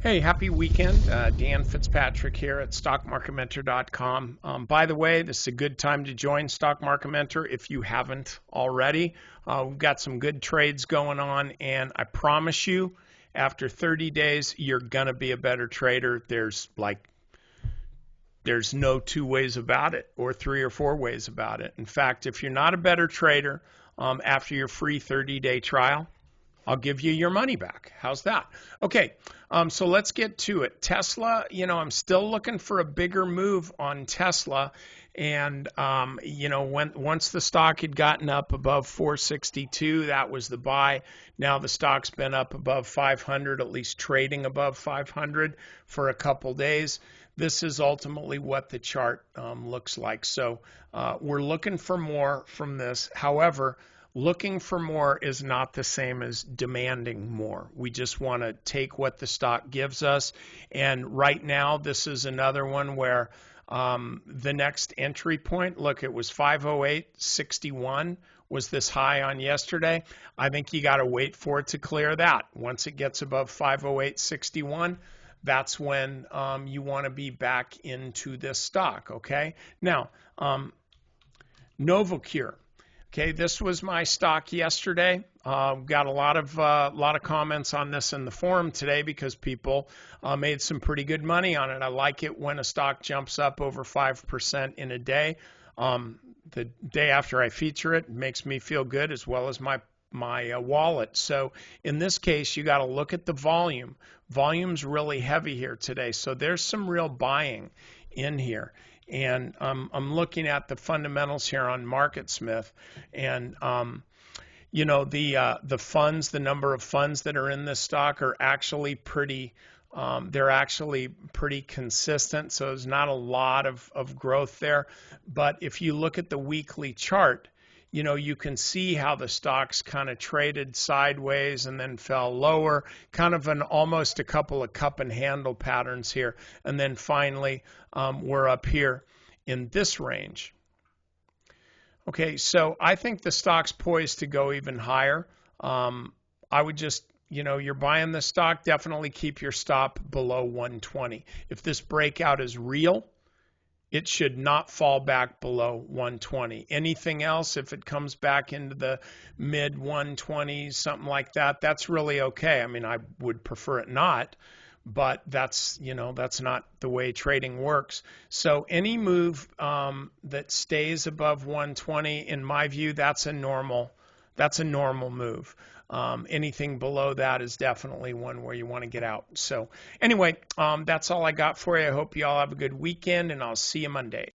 Hey, happy weekend. Dan Fitzpatrick here at StockMarketMentor.com. By the way, this is a good time to join Stock Market Mentor if you haven't already. We've got some good trades going on, and I promise you, after 30 days, you're going to be a better trader. There's no two ways about it, or three or four ways about it. In fact, if you're not a better trader after your free 30-day trial, I'll give you your money back. How's that? Okay, so let's get to it. Tesla, I'm still looking for a bigger move on Tesla. And, once the stock had gotten up above 462, that was the buy. Now the stock's been up above 500, at least trading above 500 for a couple days. This is ultimately what the chart looks like. So we're looking for more from this. However, looking for more is not the same as demanding more. We just want to take what the stock gives us. And right now, this is another one where the next entry point, look, it was 508.61 was this high on yesterday. I think you got to wait for it to clear that. Once it gets above 508.61, that's when you want to be back into this stock, okay? Now, Novocure. Okay, this was my stock yesterday. Got a lot of comments on this in the forum today because people made some pretty good money on it. I like it when a stock jumps up over 5% in a day. The day after I feature it makes me feel good, as well as my wallet. So in this case, you got to look at the volume. Volume's really heavy here today, so there's some real buying in here. And I'm looking at the fundamentals here on MarketSmith, and the funds, the number of funds that are in this stock are actually pretty. They're actually pretty consistent, so there's not a lot of growth there. But if you look at the weekly chart, you can see how the stocks kind of traded sideways and then fell lower, kind of almost a couple of cup and handle patterns here. And then finally, we're up here in this range. Okay, so I think the stock's poised to go even higher. I would just, you're buying the stock, definitely keep your stop below 120. If this breakout is real, it should not fall back below 120. Anything else, if it comes back into the mid 120s, something like that, that's really okay. I mean, I would prefer it not, but that's not the way trading works. So any move that stays above 120, in my view, that's a normal move. Anything below that is definitely one where you want to get out. So anyway, that's all I got for you. I hope you all have a good weekend, and I'll see you Monday.